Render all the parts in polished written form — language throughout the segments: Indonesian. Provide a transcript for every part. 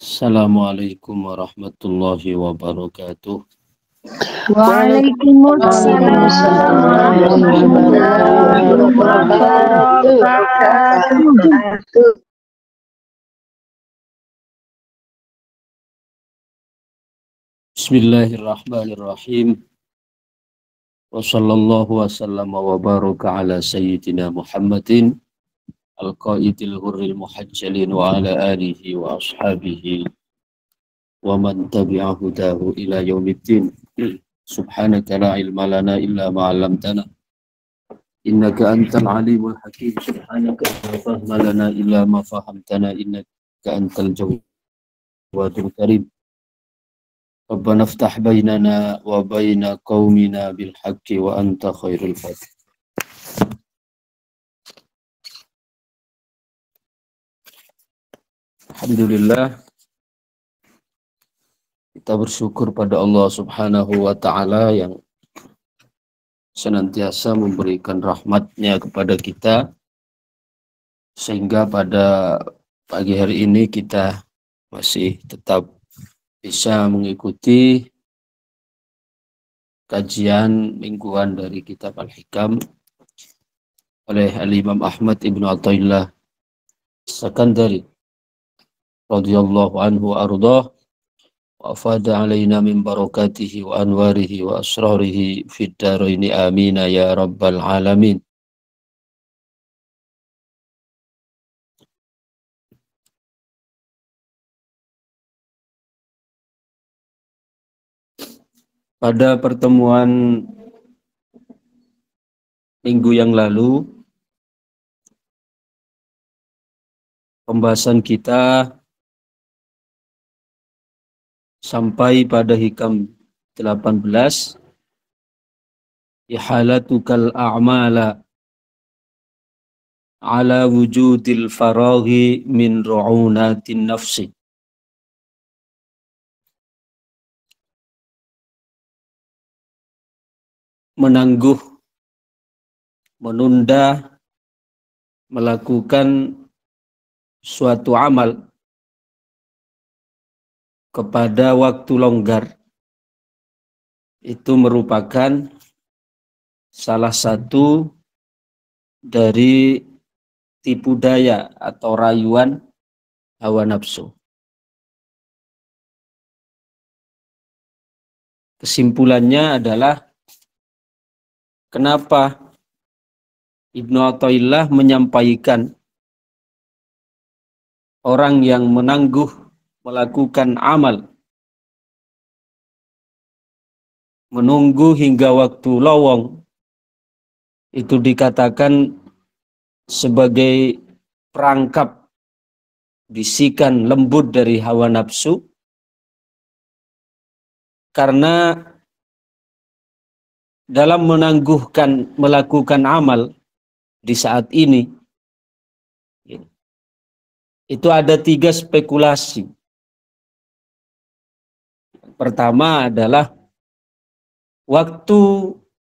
Assalamualaikum warahmatullahi wabarakatuh. Waalaikumsalam warahmatullahi wabarakatuh. Bismillahirrahmanirrahim. Wa sallallahu wasallam wa baraka ala sayyidina Muhammadin al-qaidil hurril muhajjalin wa ala alihi wa ashabihi wa man tabi'a hudahu ila yaumiddin. Subhanaka la ilma lana illa ma 'allamtana innaka antal alimul hakim. Subhanaka la fahma lana illa ma fahamtana innaka antal jawadul karim. Rabbana iftah bainana wa baina qaumina bil haqqi wa anta khairul fatih. Alhamdulillah, kita bersyukur pada Allah Subhanahu wa ta'ala yang senantiasa memberikan rahmatnya kepada kita, sehingga pada pagi hari ini kita masih tetap bisa mengikuti kajian mingguan dari kitab Al-Hikam oleh Al-Imam Ahmad Ibn Athaillah Sakandari radhiyallahu anhu wa ardhah wa afada alaina min barakatihi wa anwarihi wa asrarihi fid daraini amin ya rabbal alamin. Pada pertemuan minggu yang lalu, pembahasan kita sampai pada hikam 18, ihalatukal a'mala ala wujudil faraghi min ru'unatin nafsi. Menangguh, menunda, melakukan suatu amal kepada waktu longgar, itu merupakan salah satu dari tipu daya atau rayuan hawa nafsu. Kesimpulannya adalah kenapa Ibnu Athaillah menyampaikan orang yang menangguh melakukan amal, menunggu hingga waktu lowong, itu dikatakan sebagai perangkap bisikan lembut dari hawa nafsu, karena dalam menangguhkan melakukan amal di saat ini itu ada 3 spekulasi. Pertama adalah waktu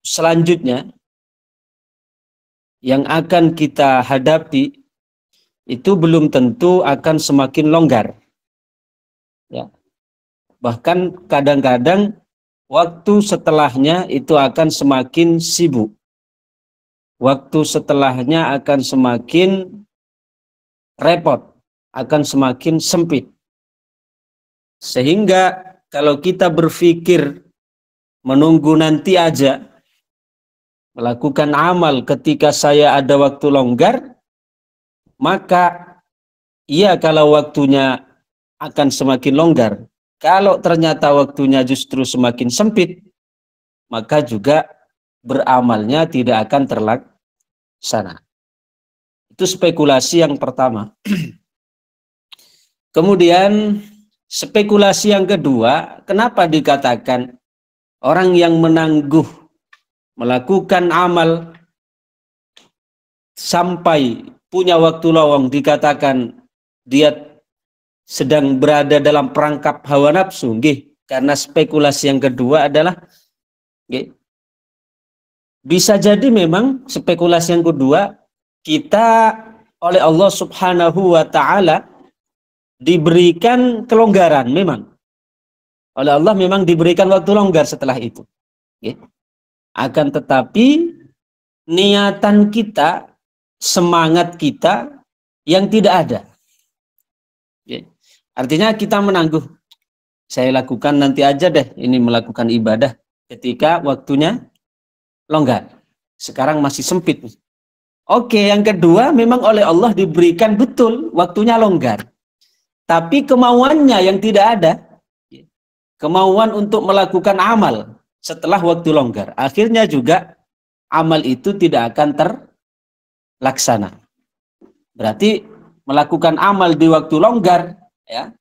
selanjutnya yang akan kita hadapi itu belum tentu akan semakin longgar. Ya. Bahkan kadang-kadang waktu setelahnya itu akan semakin sibuk. Waktu setelahnya akan semakin repot, akan semakin sempit. Sehingga kalau kita berpikir menunggu nanti aja, melakukan amal ketika saya ada waktu longgar, maka iya kalau waktunya akan semakin longgar. Kalau ternyata waktunya justru semakin sempit, maka juga beramalnya tidak akan terlaksana. Itu spekulasi yang pertama. Kemudian spekulasi yang kedua, kenapa dikatakan orang yang menangguh melakukan amal sampai punya waktu lowong dikatakan dia sedang berada dalam perangkap hawa nafsu? Karena spekulasi yang kedua adalah bisa jadi memang spekulasi yang kedua, kita oleh Allah Subhanahu wa ta'ala diberikan kelonggaran memang. Oleh Allah memang diberikan waktu longgar setelah itu. Ya. Akan tetapi niatan kita, semangat kita yang tidak ada. Ya. Artinya kita menangguh. Saya lakukan nanti aja deh ini melakukan ibadah ketika waktunya longgar. Sekarang masih sempit. Oke, yang kedua memang oleh Allah diberikan betul waktunya longgar. Tapi kemauannya yang tidak ada. Kemauan untuk melakukan amal setelah waktu longgar. Akhirnya juga amal itu tidak akan terlaksana. Berarti melakukan amal di waktu longgar, ya,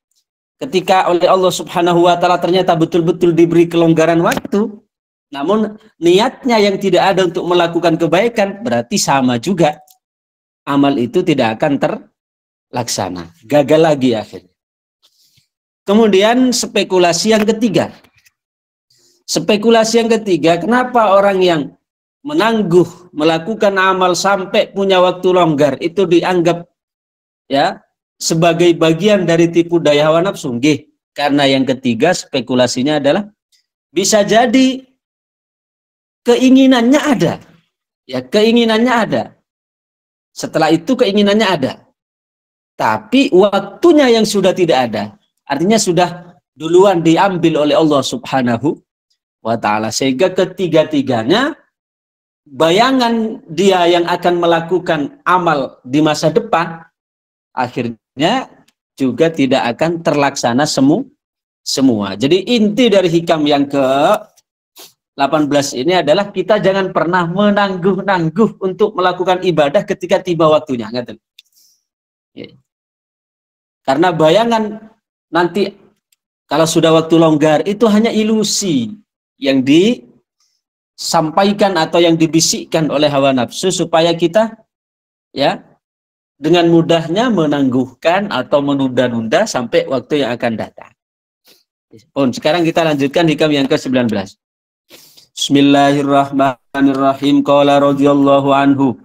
ketika oleh Allah Subhanahu wa Ta'ala ternyata betul-betul diberi kelonggaran waktu, namun niatnya yang tidak ada untuk melakukan kebaikan, berarti sama juga amal itu tidak akan terlaksana. Gagal lagi akhirnya. Kemudian spekulasi yang ketiga. Spekulasi yang ketiga, kenapa orang yang menangguh melakukan amal sampai punya waktu longgar itu dianggap ya sebagai bagian dari tipu daya hawa nafsu? Karena yang ketiga spekulasinya adalah bisa jadi keinginannya ada. Ya, keinginannya ada. Setelah itu keinginannya ada. Tapi waktunya yang sudah tidak ada. Artinya sudah duluan diambil oleh Allah Subhanahu wa Ta'ala. Sehingga ketiga-tiganya bayangan dia yang akan melakukan amal di masa depan akhirnya juga tidak akan terlaksana semua. Jadi inti dari hikam yang ke-18 ini adalah kita jangan pernah menangguh-nangguh untuk melakukan ibadah ketika tiba waktunya. Karena bayangan nanti kalau sudah waktu longgar itu hanya ilusi yang disampaikan atau yang dibisikkan oleh hawa nafsu supaya kita ya dengan mudahnya menangguhkan atau menunda-nunda sampai waktu yang akan datang. Sekarang kita lanjutkan hikam yang ke-19. Bismillahirrahmanirrahim. Qala radhiyallahu anhu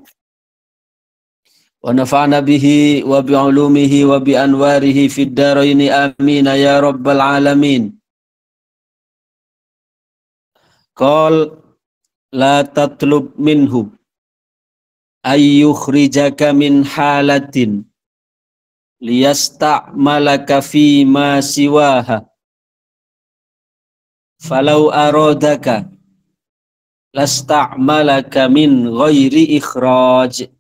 wa nafa'na bihi wa bi'ulumihi wa bi anwarihi fid dharaini amin ya rabbal alamin. Qal la tatlub minhu ayyukhrijaka min halatin liyasta'malaka fi ma siwaha falau aradaka lasta'malaka min ghairi ikhraj.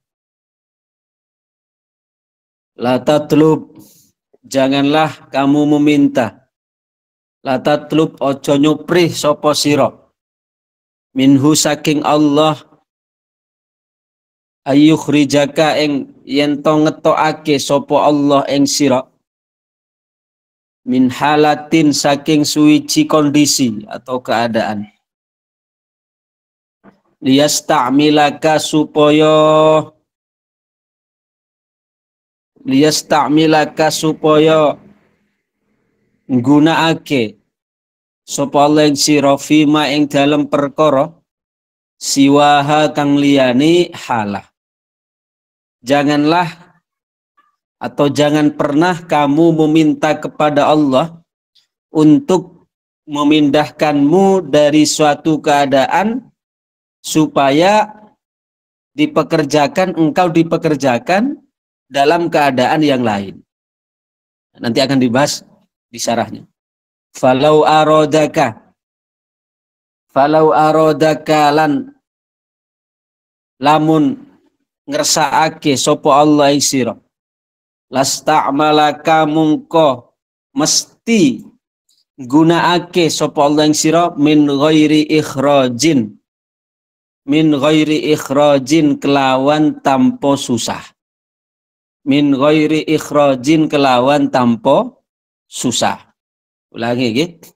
La tatlub, janganlah kamu meminta. La tatlub, ojo nyuprih sopo siro. Minhu saking Allah. Ayyukhrijaka ing yento ngetokake sopo Allah ing siro. Min halatin saking suwici kondisi atau keadaan. Liyasta'milaka supaya nggunakake sapa Allah ing sira fima ing dalem perkara siwaha kang liyane halah. Janganlah atau jangan pernah kamu meminta kepada Allah untuk memindahkanmu dari suatu keadaan supaya engkau dipekerjakan dalam keadaan yang lain. Nanti akan dibahas di syarahnya. Falau aradaka lan lamun ngersakake sapa Allah ing sira. Lasta'malaka mungko mesti gunakake sapa Allah ing sira min ghairi ikhrajin kelawan tanpa susah. Min ghairi ikhrajin kelawan tanpa susah. Ulangi gitu.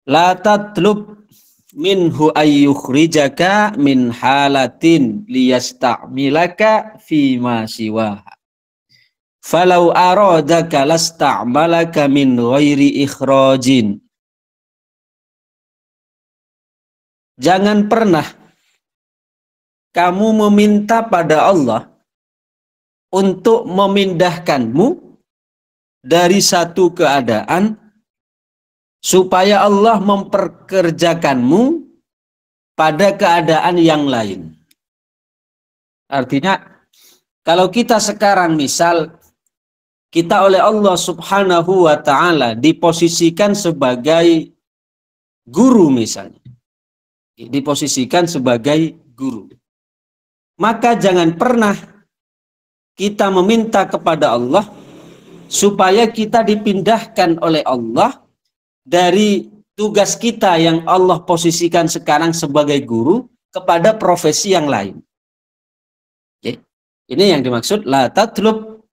La tatlub minhu ayyukhrijaka min halatin liyasta'milaka fima siwaha. Falau aradaka lasta'malaka min ghairi ikhrajin. Jangan pernah kamu meminta pada Allah untuk memindahkanmu dari satu keadaan supaya Allah memperkerjakanmu pada keadaan yang lain. Artinya, kalau kita sekarang misal kita oleh Allah Subhanahu wa Ta'ala diposisikan sebagai guru misalnya, diposisikan sebagai guru, maka jangan pernah kita meminta kepada Allah supaya kita dipindahkan oleh Allah dari tugas kita yang Allah posisikan sekarang sebagai guru kepada profesi yang lain. Oke. Ini yang dimaksud la tatlub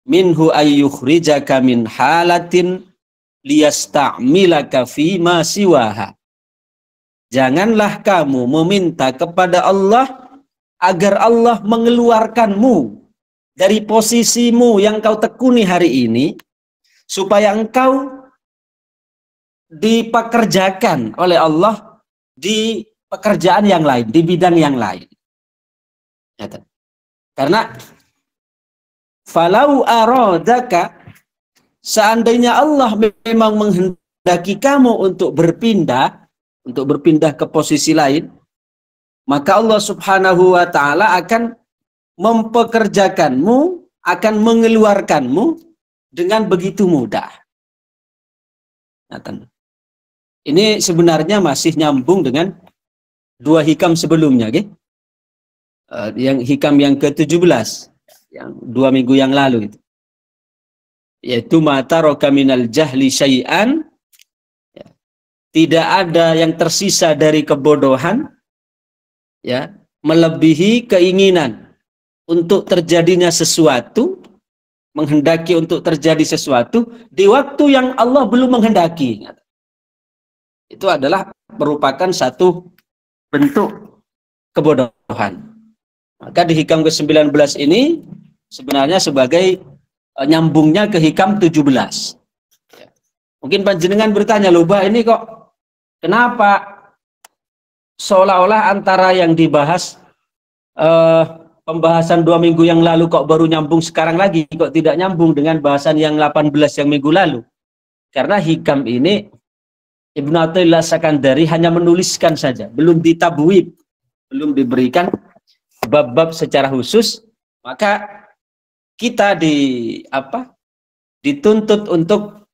minhu ayyukhrijaka min halatin liyasta'milaka fima siwaha. Janganlah kamu meminta kepada Allah agar Allah mengeluarkanmu dari posisimu yang kau tekuni hari ini supaya engkau dipekerjakan oleh Allah di pekerjaan yang lain, di bidang yang lain. Karena falau aradaka, seandainya Allah memang menghendaki kamu untuk berpindah ke posisi lain, maka Allah Subhanahu wa Ta'ala akan mempekerjakanmu, akan mengeluarkanmu dengan begitu mudah. Ini sebenarnya masih nyambung dengan dua hikam sebelumnya, okay? Yang hikam yang ke-17, yang 2 minggu yang lalu itu, yaitu mata roka minal jahli syai'an, ya, tidak ada yang tersisa dari kebodohan, ya, melebihi keinginan untuk terjadinya sesuatu, menghendaki untuk terjadi sesuatu di waktu yang Allah belum menghendaki. Itu adalah merupakan satu bentuk kebodohan. Maka di hikam ke-19 ini sebenarnya sebagai nyambungnya ke hikam 17. Mungkin panjenengan bertanya, loh Bah, ini kok kenapa seolah-olah antara yang dibahas pembahasan 2 minggu yang lalu kok baru nyambung sekarang lagi, kok tidak nyambung dengan bahasan yang 18 yang minggu lalu? Karena hikam ini Ibnu Athaillah Sakandari hanya menuliskan saja, belum ditabwib, belum diberikan bab-bab secara khusus. Maka kita dituntut untuk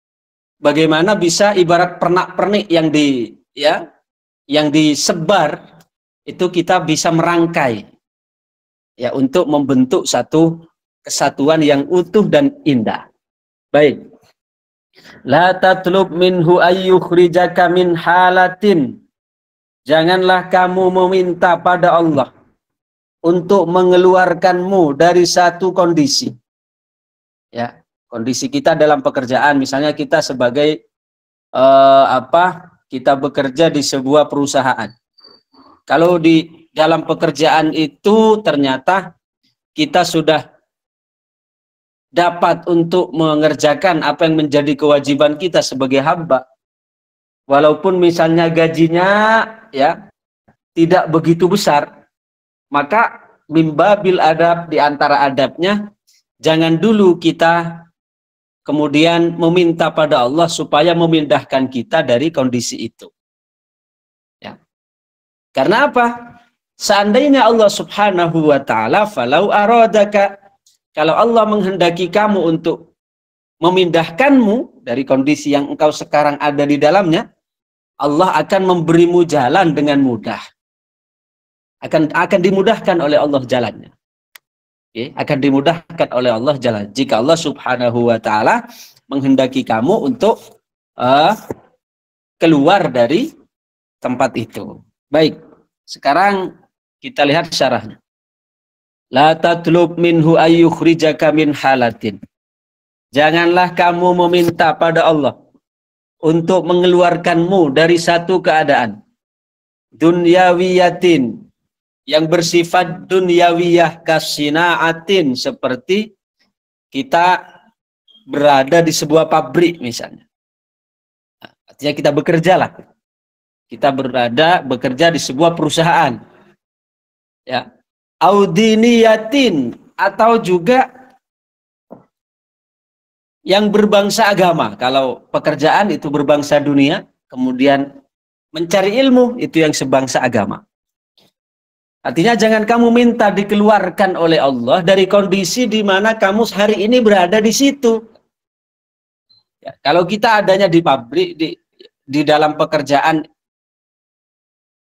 bagaimana bisa ibarat pernak-pernik yang disebar itu kita bisa merangkai, ya, untuk membentuk satu kesatuan yang utuh dan indah. Baik. La tatlub minhu ayyukhrijaka min halatin. Janganlah kamu meminta pada Allah untuk mengeluarkanmu dari satu kondisi. Ya, kondisi kita dalam pekerjaan, misalnya kita sebagai kita bekerja di sebuah perusahaan. Kalau di dalam pekerjaan itu ternyata kita sudah dapat untuk mengerjakan apa yang menjadi kewajiban kita sebagai hamba, walaupun misalnya gajinya ya tidak begitu besar, maka mimbabil adab, di antara adabnya jangan dulu kita kemudian meminta pada Allah supaya memindahkan kita dari kondisi itu. Ya. Karena apa? Seandainya Allah Subhanahu wa Ta'ala falau aradaka, kalau Allah menghendaki kamu untuk memindahkanmu dari kondisi yang engkau sekarang ada di dalamnya, Allah akan memberimu jalan dengan mudah. Akan dimudahkan oleh Allah jalannya. Okay? Akan dimudahkan oleh Allah jalan. Jika Allah Subhanahu wa Ta'ala menghendaki kamu untuk keluar dari tempat itu. Baik, sekarang kita lihat syarahnya. La tatlub minhu ayyukhrijaka min halatin. Janganlah kamu meminta pada Allah untuk mengeluarkanmu dari satu keadaan dunyawiyatin, yang bersifat dunyawiyah, kasinaatin, seperti kita berada di sebuah pabrik misalnya. Artinya kita bekerja lah. Kita bekerja di sebuah perusahaan. Ya. Audiniyatin, atau juga yang berbangsa agama. Kalau pekerjaan itu berbangsa dunia, kemudian mencari ilmu itu yang sebangsa agama. Artinya jangan kamu minta dikeluarkan oleh Allah dari kondisi di mana kamu hari ini berada di situ. Ya, kalau kita adanya di pabrik, di dalam pekerjaan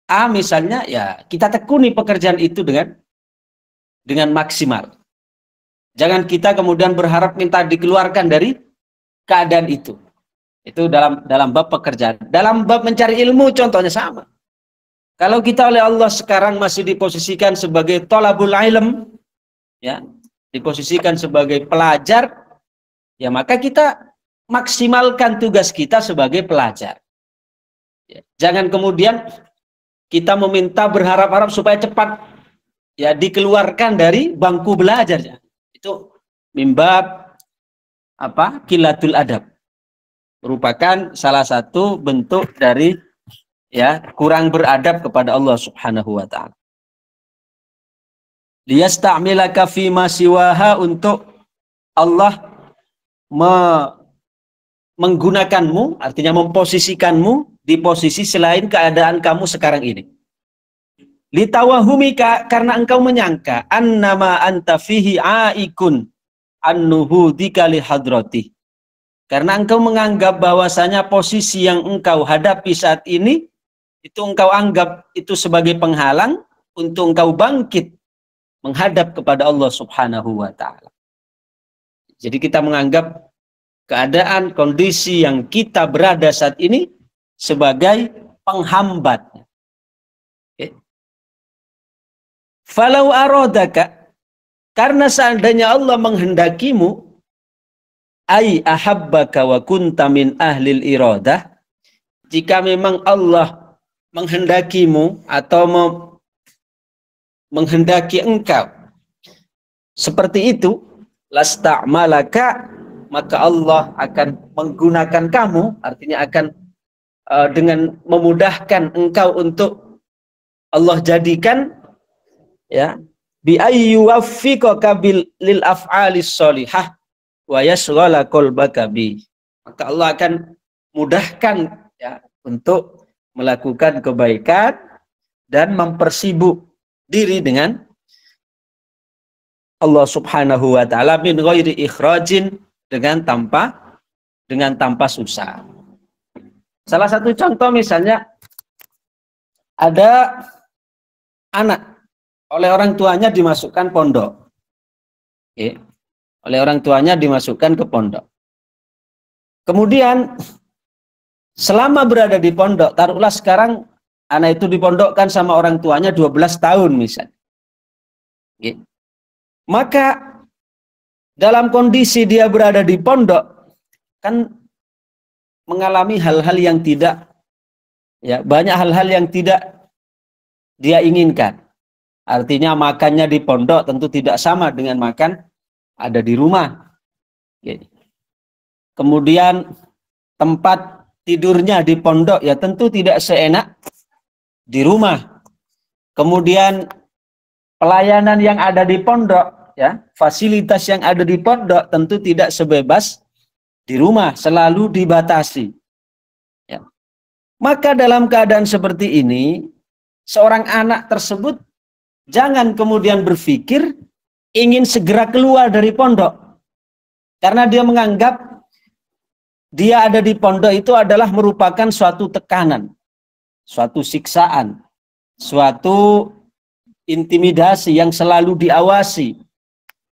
A misalnya, ya kita tekuni pekerjaan itu dengan maksimal. Jangan kita kemudian berharap minta dikeluarkan dari keadaan itu. Itu dalam bab pekerjaan. Dalam bab mencari ilmu contohnya sama. Kalau kita oleh Allah sekarang masih diposisikan sebagai thalabul ilm, ya, diposisikan sebagai pelajar, ya maka kita maksimalkan tugas kita sebagai pelajar. Ya, jangan kemudian kita meminta berharap-harap supaya cepat ya dikeluarkan dari bangku belajarnya. Itu mimbab qillatul adab. Merupakan salah satu bentuk dari ya kurang beradab kepada Allah Subhanahu wa taala. Liyasta'milaka fima siwaha, untuk Allah menggunakanmu, artinya memposisikanmu di posisi selain keadaan kamu sekarang ini. Litawahumika, karena engkau menyangka annama anta fihi aikun annuhudika lihadrati. Karena engkau menganggap bahwasanya posisi yang engkau hadapi saat ini itu engkau anggap itu sebagai penghalang untuk engkau bangkit menghadap kepada Allah Subhanahu wa taala. Jadi kita menganggap keadaan kondisi yang kita berada saat ini sebagai penghambat. Okay. Falau aradaka, karena seandainya Allah menghendakimu, ai ahabbaka wa kunta min ahlil iradah, jika memang Allah menghendakimu atau menghendaki engkau seperti itu, lasta'malaka, maka Allah akan menggunakan kamu, artinya akan dengan memudahkan engkau untuk Allah jadikan ya bi ayyuwaffiqaka lil af'alis sholihah wa yashghala qalbaka bi. Maka Allah akan mudahkan ya untuk melakukan kebaikan dan mempersibuk diri dengan Allah Subhanahu wa taala min ghairi ikhrajin, dengan tanpa susah. Salah satu contoh misalnya ada anak oleh orang tuanya dimasukkan pondok. Okay. Oleh orang tuanya dimasukkan ke pondok. Kemudian selama berada di pondok, taruhlah sekarang anak itu dipondokkan sama orang tuanya 12 tahun misalnya. Okay. Maka dalam kondisi dia berada di pondok kan mengalami hal-hal yang tidak, ya banyak hal-hal yang tidak dia inginkan. Artinya makannya di pondok tentu tidak sama dengan makan ada di rumah. Kemudian tempat tidurnya di pondok ya tentu tidak seenak di rumah. Kemudian pelayanan yang ada di pondok, ya fasilitas yang ada di pondok tentu tidak sebebas di rumah, selalu dibatasi. Ya. Maka dalam keadaan seperti ini, seorang anak tersebut jangan kemudian berpikir ingin segera keluar dari pondok. Karena dia menganggap dia ada di pondok itu adalah merupakan suatu tekanan, suatu siksaan, suatu intimidasi yang selalu diawasi.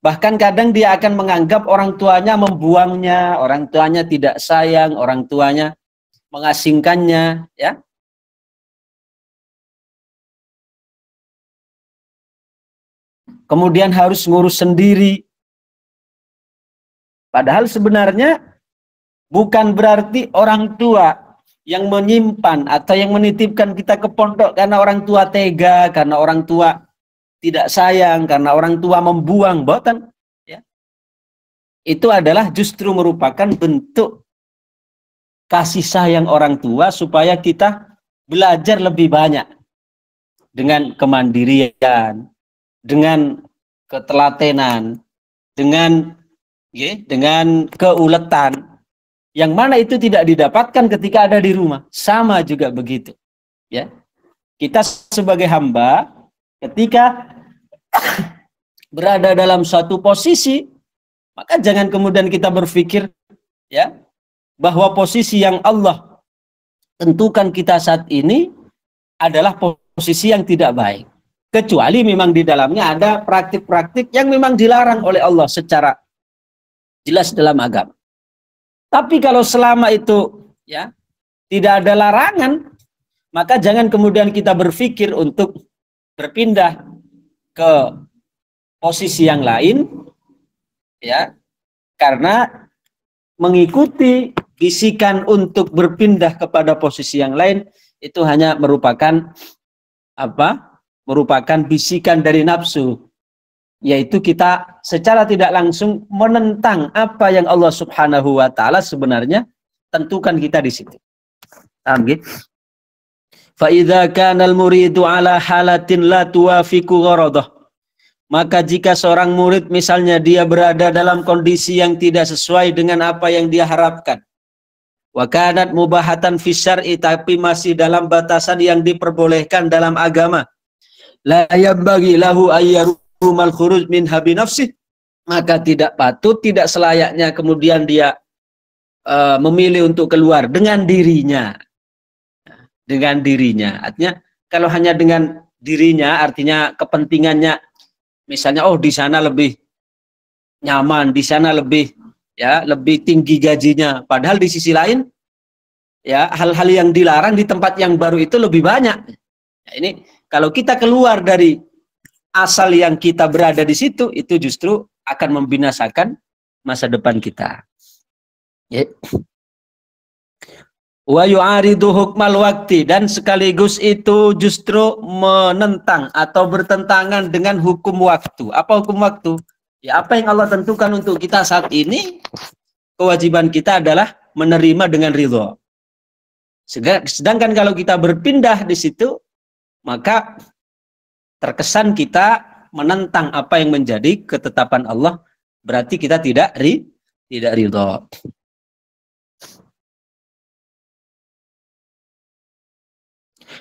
Bahkan kadang dia akan menganggap orang tuanya membuangnya, orang tuanya tidak sayang, orang tuanya mengasingkannya, ya. Kemudian harus ngurus sendiri. Padahal sebenarnya bukan berarti orang tua yang menyimpan atau yang menitipkan kita ke pondok karena orang tua tega, karena orang tua tidak sayang, karena orang tua membuang, boten. Ya. Itu adalah justru merupakan bentuk kasih sayang orang tua supaya kita belajar lebih banyak dengan kemandirian, dengan ketelatenan, dengan dengan keuletan, yang mana itu tidak didapatkan ketika ada di rumah. Sama juga begitu. Ya, kita sebagai hamba ketika berada dalam suatu posisi, maka jangan kemudian kita berpikir ya bahwa posisi yang Allah tentukan kita saat ini adalah posisi yang tidak baik. Kecuali memang di dalamnya ada praktik-praktik yang memang dilarang oleh Allah secara jelas dalam agama. Tapi kalau selama itu ya tidak ada larangan, maka jangan kemudian kita berpikir untuk berpindah ke posisi yang lain, ya, karena mengikuti bisikan untuk berpindah kepada posisi yang lain itu hanya merupakan apa? Merupakan bisikan dari nafsu, yaitu kita secara tidak langsung menentang apa yang Allah Subhanahu wa taala sebenarnya tentukan kita di situ. Paham gitu? Fa idza kana al-muridu ala halatin la tuwafiqu gharadah. Maka jika seorang murid misalnya dia berada dalam kondisi yang tidak sesuai dengan apa yang dia harapkan, wa kanat mubahatan fi syar'i, tapi masih dalam batasan yang diperbolehkan dalam agama, la yambaghi lahu ayyarumal khuruj min habi nafsih, maka tidak patut, tidak selayaknya kemudian dia memilih untuk keluar dengan dirinya. Dengan dirinya, artinya kalau hanya dengan dirinya, artinya kepentingannya, misalnya oh di sana lebih nyaman, di sana lebih ya lebih tinggi gajinya, padahal di sisi lain ya hal-hal yang dilarang di tempat yang baru itu lebih banyak. Nah, ini kalau kita keluar dari asal yang kita berada di situ, itu justru akan membinasakan masa depan kita. Ya. Wa yu'aridu hukmal wakti, dan sekaligus itu justru menentang atau bertentangan dengan hukum waktu. Apa hukum waktu? Ya, apa yang Allah tentukan untuk kita saat ini, kewajiban kita adalah menerima dengan ridho. Sedangkan kalau kita berpindah di situ, maka terkesan kita menentang apa yang menjadi ketetapan Allah, berarti kita tidak ridho.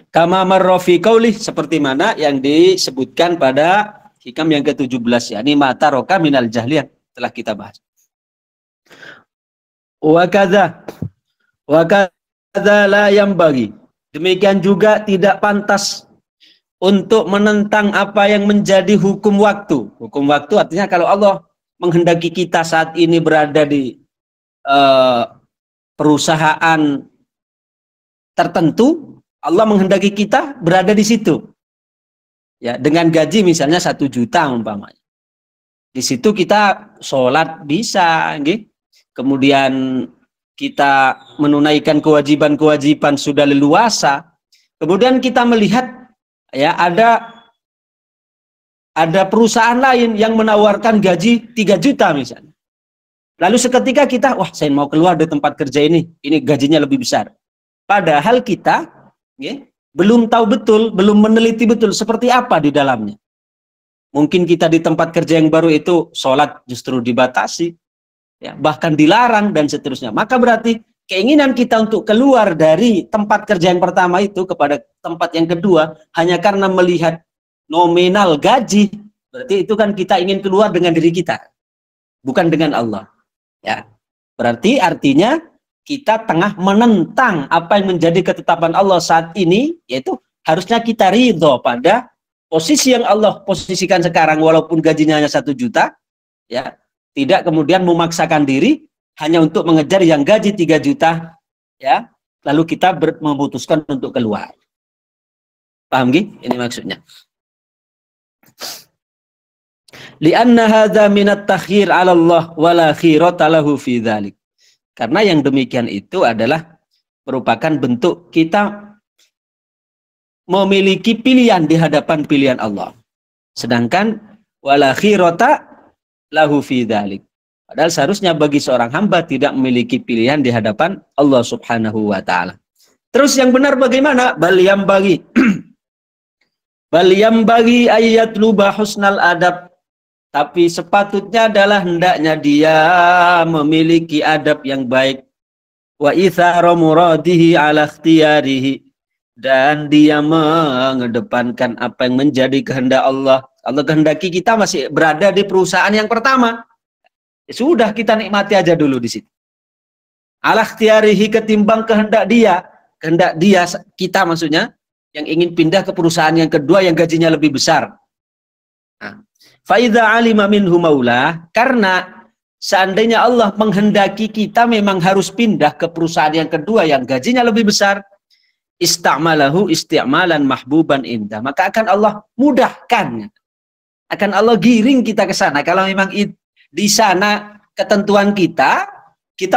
Kama marra fi qaulih, seperti mana yang disebutkan pada hikam yang ke-17, yakni mata roka minal jahliyah, telah kita bahas. Wa kadza la yambagi, demikian juga tidak pantas untuk menentang apa yang menjadi hukum waktu. Hukum waktu artinya kalau Allah menghendaki kita saat ini berada di perusahaan tertentu, Allah menghendaki kita berada di situ, ya, dengan gaji misalnya 1 juta umpamanya. Di situ kita sholat bisa, gitu. Kemudian kita menunaikan kewajiban-kewajiban sudah leluasa. Kemudian kita melihat, ya, ada perusahaan lain yang menawarkan gaji 3 juta misalnya. Lalu seketika kita, wah saya mau keluar dari tempat kerja ini gajinya lebih besar. Padahal kita belum tahu betul, belum meneliti betul seperti apa di dalamnya. Mungkin kita di tempat kerja yang baru itu sholat justru dibatasi, ya, bahkan dilarang dan seterusnya. Maka berarti keinginan kita untuk keluar dari tempat kerja yang pertama itu kepada tempat yang kedua hanya karena melihat nominal gaji, berarti itu kan kita ingin keluar dengan diri kita, bukan dengan Allah. Ya, berarti artinya kita tengah menentang apa yang menjadi ketetapan Allah saat ini, yaitu harusnya kita ridho pada posisi yang Allah posisikan sekarang, walaupun gajinya hanya 1 juta, ya, tidak kemudian memaksakan diri hanya untuk mengejar yang gaji 3 juta, ya, lalu kita memutuskan untuk keluar. Paham gih? Ini maksudnya. Li'anna hadza minat takhir 'ala Allah wala khirata lahu fi dzalik. Karena yang demikian itu adalah merupakan bentuk kita memiliki pilihan di hadapan pilihan Allah. Sedangkan wala khirata lahu fi dzalik. Padahal seharusnya bagi seorang hamba tidak memiliki pilihan di hadapan Allah Subhanahu wa taala. Terus yang benar bagaimana? Bal yambagi ayat luba husnal adab. Tapi sepatutnya adalah hendaknya dia memiliki adab yang baik. Wa ithara muradihi ala ikhtiyarihi. Dan dia mengedepankan apa yang menjadi kehendak Allah. Allah kehendaki kita masih berada di perusahaan yang pertama. Ya sudah, kita nikmati aja dulu di situ. Ala ikhtiyarihi, ketimbang kehendak dia. Kehendak dia, kita maksudnya, yang ingin pindah ke perusahaan yang kedua yang gajinya lebih besar. Nah, faidha alima minhu maulah, karena seandainya Allah menghendaki kita memang harus pindah ke perusahaan yang kedua yang gajinya lebih besar, ista'malahu isti'malan mahbuban indah, maka akan Allah mudahkan, akan Allah giring kita ke sana. Kalau memang di sana ketentuan kita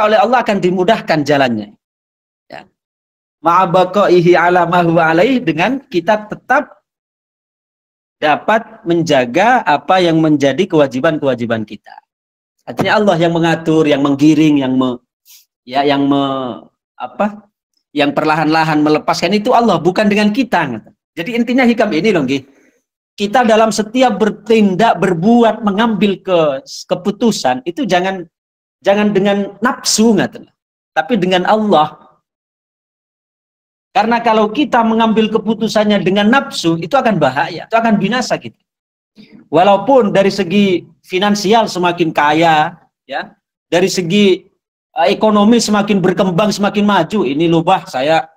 oleh Allah akan dimudahkan jalannya. Ya. Ma'abaqaihi ala ma huwa alaih, dengan kita tetap dapat menjaga apa yang menjadi kewajiban-kewajiban kita. Artinya Allah yang mengatur, yang menggiring, yang perlahan-lahan melepaskan itu Allah, bukan dengan kita. Jadi intinya hikam ini loh, kita dalam setiap bertindak, berbuat, mengambil keputusan itu jangan dengan nafsu, tapi dengan Allah. Karena kalau kita mengambil keputusannya dengan nafsu, itu akan bahaya, itu akan binasa kita. Walaupun dari segi finansial semakin kaya, ya, dari segi ekonomi semakin berkembang, semakin maju. Ini lubah, saya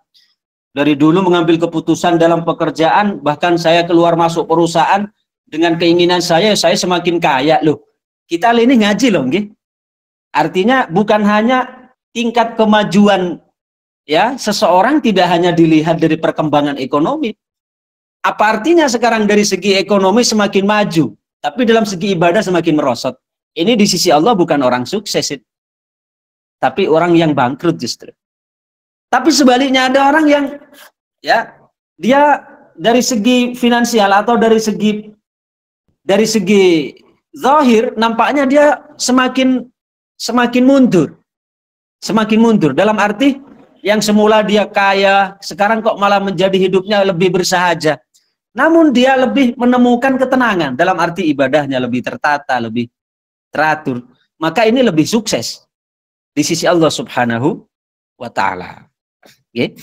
dari dulu mengambil keputusan dalam pekerjaan, bahkan saya keluar masuk perusahaan dengan keinginan saya semakin kaya loh. Kita ini ngaji loh, artinya bukan hanya tingkat kemajuan. Ya, seseorang tidak hanya dilihat dari perkembangan ekonomi. Apa artinya sekarang dari segi ekonomi semakin maju, tapi dalam segi ibadah semakin merosot? Ini di sisi Allah bukan orang sukses, tapi orang yang bangkrut justru. Tapi sebaliknya ada orang yang, ya, dia dari segi finansial atau dari segi zahir nampaknya dia semakin mundur, dalam arti yang semula dia kaya, sekarang kok malah menjadi hidupnya lebih bersahaja. Namun dia lebih menemukan ketenangan, dalam arti ibadahnya lebih tertata, lebih teratur. Maka ini lebih sukses di sisi Allah Subhanahu wa ta'ala. Okay.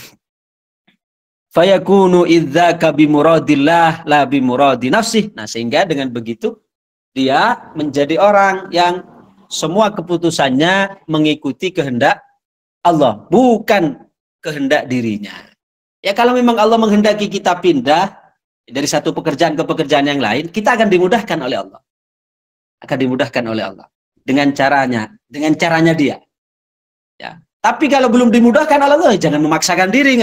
Fayakunu idzaka bimuradillah la bimuradi nafsih. Nah, sehingga dengan begitu dia menjadi orang yang semua keputusannya mengikuti kehendak Allah, bukan kehendak dirinya. Ya, kalau memang Allah menghendaki kita pindah dari satu pekerjaan ke pekerjaan yang lain, kita akan dimudahkan oleh Allah. Akan dimudahkan oleh Allah dengan caranya dia. Ya. Tapi kalau belum dimudahkan oleh Allah, jangan memaksakan diri,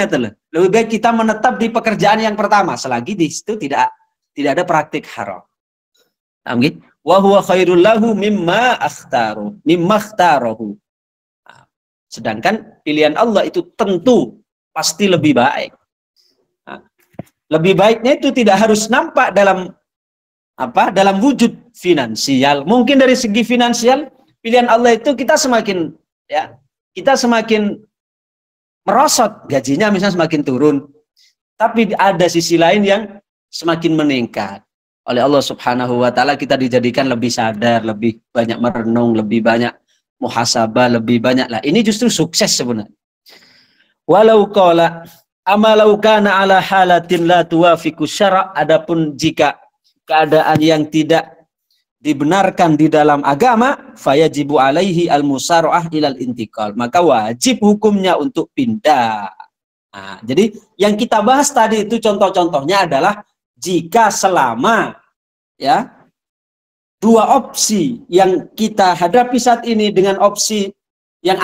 lebih baik kita menetap di pekerjaan yang pertama selagi di situ tidak ada praktik haram. Amin. Wa huwa khairul lahu mimma akhtarahu. Sedangkan pilihan Allah itu tentu pasti lebih baik. Nah, lebih baiknya itu tidak harus nampak dalam wujud finansial. Mungkin dari segi finansial pilihan Allah itu kita semakin merosot, gajinya misalnya semakin turun. Tapi ada sisi lain yang semakin meningkat. Oleh Allah Subhanahu wa ta'ala kita dijadikan lebih sadar, lebih banyak merenung, lebih banyak muhasabah, lebih banyak lah. Ini justru sukses sebenarnya. Walau qala amalau kana ala halatin la tuwafiqu syara', adapun jika keadaan yang tidak dibenarkan di dalam agama, fayajibu alaihi al-musara'ah ilal intiqal, maka wajib hukumnya untuk pindah. Nah, jadi yang kita bahas tadi itu contoh-contohnya adalah jika selama, ya, dua opsi yang kita hadapi saat ini dengan opsi yang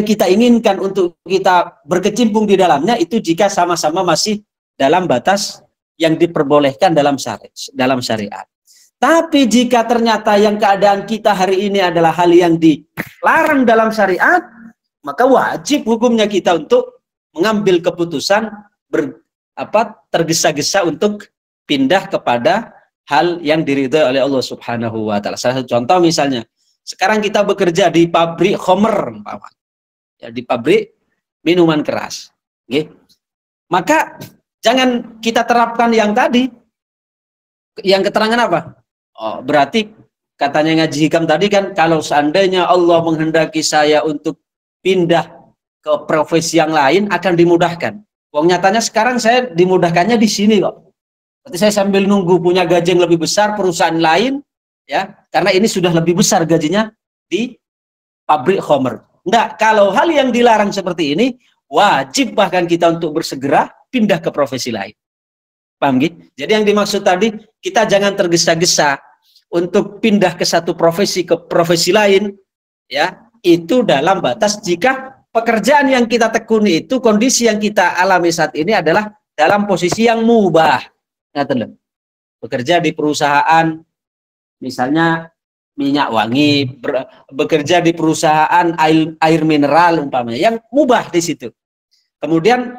kita inginkan untuk kita berkecimpung di dalamnya, itu jika sama-sama masih dalam batas yang diperbolehkan dalam syariat. Tapi jika ternyata yang keadaan kita hari ini adalah hal yang dilarang dalam syariat, maka wajib hukumnya kita untuk mengambil keputusan tergesa-gesa untuk pindah kepada hal yang diridhai oleh Allah Subhanahu wa ta'ala. Salah satu contoh misalnya, sekarang kita bekerja di pabrik khamr, ya, di pabrik minuman keras. Okay. Maka jangan kita terapkan yang tadi. Yang keterangan apa? Oh, berarti katanya ngaji hikam tadi kan, kalau seandainya Allah menghendaki saya untuk pindah ke profesi yang lain akan dimudahkan. Wong nyatanya sekarang saya dimudahkannya di sini kok. Berarti saya sambil nunggu punya gaji yang lebih besar perusahaan lain, ya, karena ini sudah lebih besar gajinya di pabrik Homer. Enggak, kalau hal yang dilarang seperti ini, wajib bahkan kita untuk bersegera pindah ke profesi lain. Paham gitu? Jadi yang dimaksud tadi, kita jangan tergesa-gesa untuk pindah ke satu profesi ke profesi lain, ya, itu dalam batas jika pekerjaan yang kita tekuni itu, kondisi yang kita alami saat ini adalah dalam posisi yang mubah. Bekerja di perusahaan, misalnya minyak wangi, bekerja di perusahaan air mineral umpamanya, yang mubah di situ. Kemudian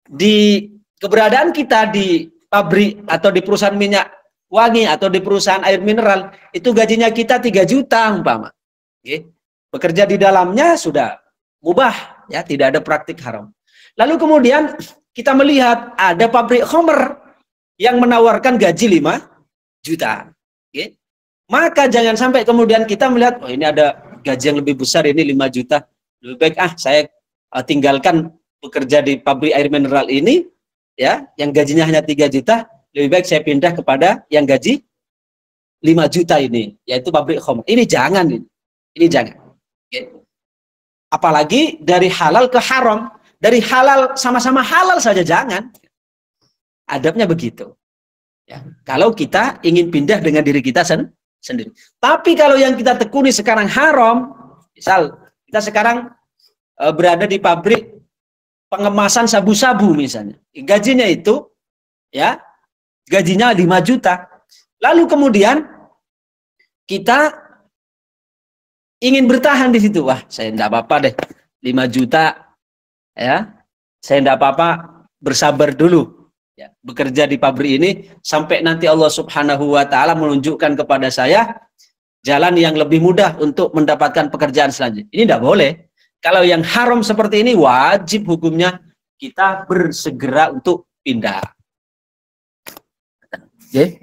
di keberadaan kita di pabrik atau di perusahaan minyak wangi atau di perusahaan air mineral, itu gajinya kita 3 juta umpama. Oke. Bekerja di dalamnya sudah mubah, ya, tidak ada praktik haram. Lalu kemudian kita melihat ada pabrik Homer yang menawarkan gaji 5 juta. Oke. Maka jangan sampai kemudian kita melihat, oh ini ada gaji yang lebih besar, ini 5 juta. Lebih baik saya tinggalkan bekerja di pabrik air mineral ini, ya, yang gajinya hanya 3 juta, lebih baik saya pindah kepada yang gaji 5 juta ini, yaitu pabrik Homer. Ini jangan. Ini jangan. Oke. Apalagi dari halal ke haram. Dari halal sama-sama halal saja jangan. Adabnya begitu. Ya. Kalau kita ingin pindah dengan diri kita sendiri. Tapi kalau yang kita tekuni sekarang haram, misal kita sekarang berada di pabrik pengemasan sabu-sabu misalnya. Gajinya itu, ya, gajinya 5 juta. Lalu kemudian kita ingin bertahan di situ. Wah, saya enggak apa-apa deh. 5 juta, ya. Saya enggak apa-apa, bersabar dulu. Ya, bekerja di pabrik ini sampai nanti Allah Subhanahu wa taala menunjukkan kepada saya jalan yang lebih mudah untuk mendapatkan pekerjaan selanjutnya. Ini enggak boleh. Kalau yang haram seperti ini, wajib hukumnya kita bersegera untuk pindah. Okay.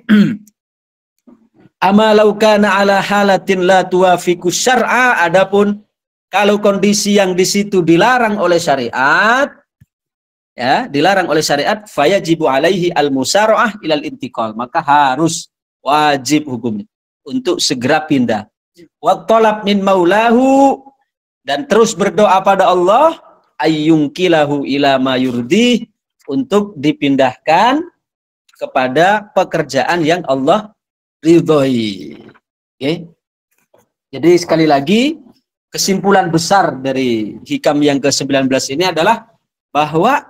Amalau kana ala halatin la tuwafiqu syar'a, adapun kalau kondisi yang di situ dilarang oleh syariat, ya, dilarang oleh syariat, fayajibu alaihi al-musara'ah ilal intiqal, maka harus wajib hukumnya untuk segera pindah. Wa talab min maulahu, dan terus berdoa pada Allah ayyungkilahu ila ma yurdi, untuk dipindahkan kepada pekerjaan yang Allah ridhoi. Oke. Jadi sekali lagi kesimpulan besar dari hikam yang ke-19 ini adalah bahwa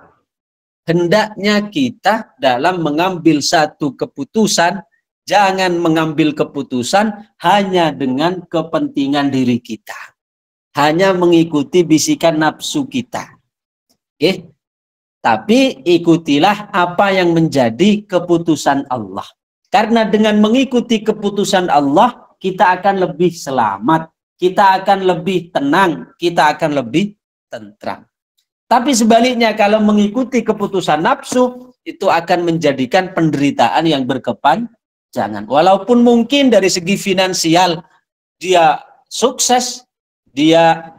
hendaknya kita dalam mengambil satu keputusan, jangan mengambil keputusan hanya dengan kepentingan diri kita, hanya mengikuti bisikan nafsu kita. Oke. Tapi ikutilah apa yang menjadi keputusan Allah. Karena dengan mengikuti keputusan Allah, kita akan lebih selamat, kita akan lebih tenang, kita akan lebih tentram. Tapi sebaliknya, kalau mengikuti keputusan nafsu, itu akan menjadikan penderitaan yang berkepanjangan. Walaupun mungkin dari segi finansial dia sukses, dia,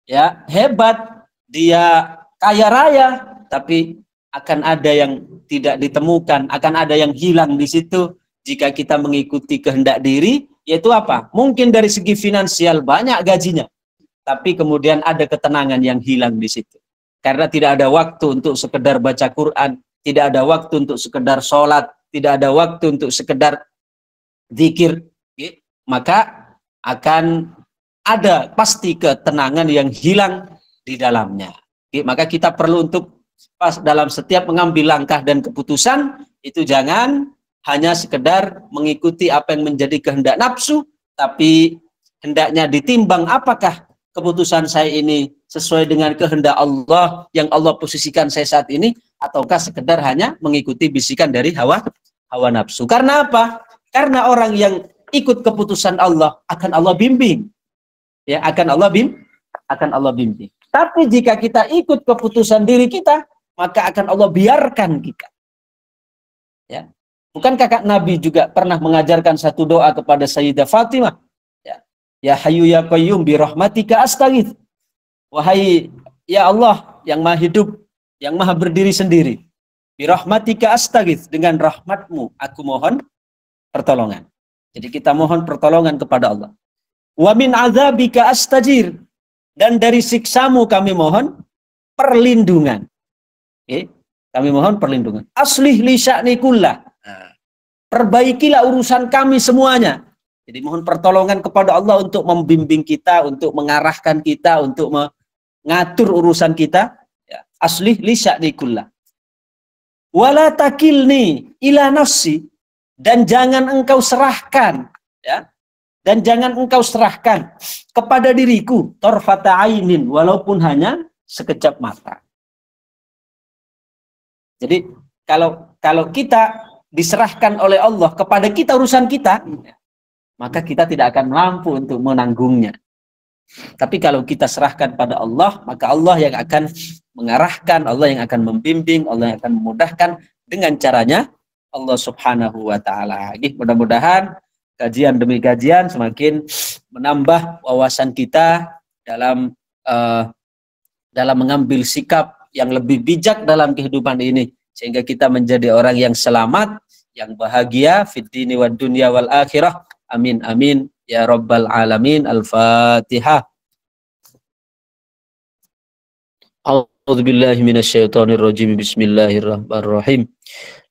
ya, hebat, dia kaya raya, tapi akan ada yang tidak ditemukan, akan ada yang hilang di situ jika kita mengikuti kehendak diri, yaitu apa? Mungkin dari segi finansial banyak gajinya, tapi kemudian ada ketenangan yang hilang di situ. Karena tidak ada waktu untuk sekedar baca Quran, tidak ada waktu untuk sekedar sholat, tidak ada waktu untuk sekedar zikir, maka akan ada pasti ketenangan yang hilang di dalamnya. Maka kita perlu untuk pas dalam setiap mengambil langkah dan keputusan itu jangan hanya sekedar mengikuti apa yang menjadi kehendak nafsu, tapi hendaknya ditimbang apakah keputusan saya ini sesuai dengan kehendak Allah yang Allah posisikan saya saat ini, ataukah sekedar hanya mengikuti bisikan dari hawa nafsu. Karena apa? Karena orang yang ikut keputusan Allah akan Allah bimbing, ya, akan Allah bimbing. Tapi jika kita ikut keputusan diri kita, maka akan Allah biarkan kita. Ya. Bukan kakak Nabi juga pernah mengajarkan satu doa kepada Sayyidah Fatimah? Ya Hayyu ya Qayyum bi rahmatika astaghits. Wahai ya Allah yang maha hidup, yang maha berdiri sendiri. Bi rahmatika astaghits, dengan rahmatmu aku mohon pertolongan. Jadi kita mohon pertolongan kepada Allah. Wa min adzabika astajir, dan dari siksamu kami mohon perlindungan. Okay? Kami mohon perlindungan. Aslih li sya'ni kullah. Perbaikilah urusan kami semuanya. Jadi mohon pertolongan kepada Allah untuk membimbing kita, untuk mengarahkan kita, untuk mengatur urusan kita. Ya. Aslih li sya'ni kullah. Wala takilni ila nafsi, dan jangan engkau serahkan, ya. Dan jangan engkau serahkan kepada diriku tarfata ainin, walaupun hanya sekejap mata. Jadi kalau kita diserahkan oleh Allah kepada kita urusan kita, maka kita tidak akan mampu untuk menanggungnya. Tapi kalau kita serahkan pada Allah, maka Allah yang akan mengarahkan, Allah yang akan membimbing, Allah yang akan memudahkan dengan caranya Allah Subhanahu wa taala. Mudah-mudahan kajian demi kajian semakin menambah wawasan kita dalam mengambil sikap yang lebih bijak dalam kehidupan ini, sehingga kita menjadi orang yang selamat, yang bahagia fid dini wad dunya wal akhirah. Amin amin ya rabbal alamin. Al-Fatihah. A'udzubillahi minasyaitonir rajim. Bismillahirrahmanirrahim.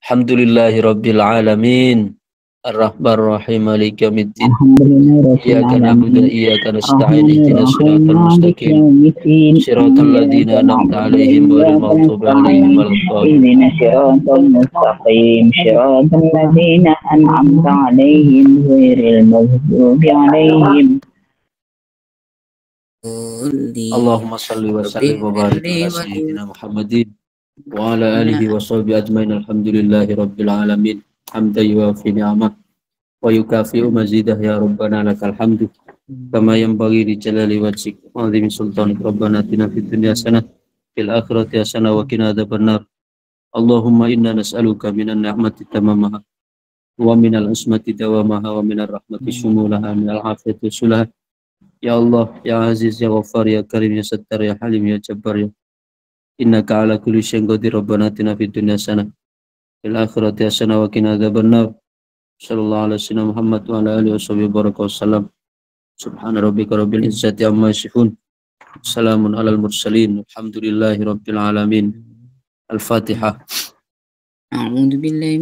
Alhamdulillahi rabbil alamin. Ar-Rahmanir-Rahim, Maliki yaumiddin. Iyyaka na'budu wa iyyaka nasta'in. Ihdinas siratal mustaqim. Siratal ladzina an'amta 'alaihim ghairil maghdubi 'alaihim waladdallin. Ihdinas siratal mustaqim. Siratal ladzina an'amta 'alaihim ghairil maghdubi 'alaihim. Allahumma shalli wa sallim wa barik ala sayyidina Muhammadin wa ala alihi wa sahbihi ajmain. Alhamdulillahi rabbil alamin. Hamdan yuwafi ni'amah wa yukafi'u mazidah. Ya Rabbana lakal hamdu kama yanbaghi li jalali wajhik wa 'azimi sultanik. Rabbana atina fid dunya hasanah fil akhirati hasanah wa qina adzabannar. Allahumma inna nas'aluka minan ni'mati tamamaha wa minal ismati dawamaha wa minar rahmati shumulaha minal afiyati sulaha. Ya Allah, ya Aziz, ya Ghaffar, ya Karim, ya Sattar, ya Halim, ya Jabbar, ya innaka ala kulli syai'in qadir. Rabbana atina fid dunya hasanah fil akhirati hasanah wa qina adzabannar. Sallallahu alaihi wasallam Muhammad wa ala alihi wasallam. Subhana rabbika rabbil izzati amma yasifun. Salamun alal mursalin. Alhamdulillahi rabbil alamin. Al-Fatihah. أعوذ بالله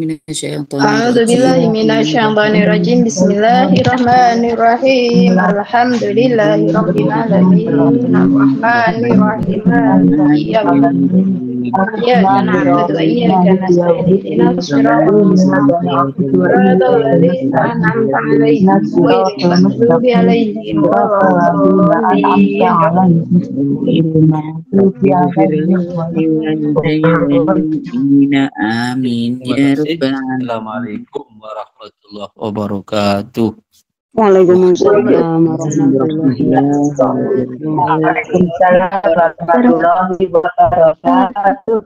من الشيطان الرجيم. بسم الله الرحمن الرحيم. الحمد لله رب العالمين الرحمن الرحيم مالك يوم الدين إياك نعبد وإياك نستعين اهدنا الصراط المستقيم صراط الذين أنعمت عليهم غير المغضوب عليهم ولا الضالين. Amin ya rabbal alamin. Assalamualaikum warahmatullahi wabarakatuh. Waalaikumsalam warahmatullahi wabarakatuh. Waalaikumsalam warahmatullahi wabarakatuh.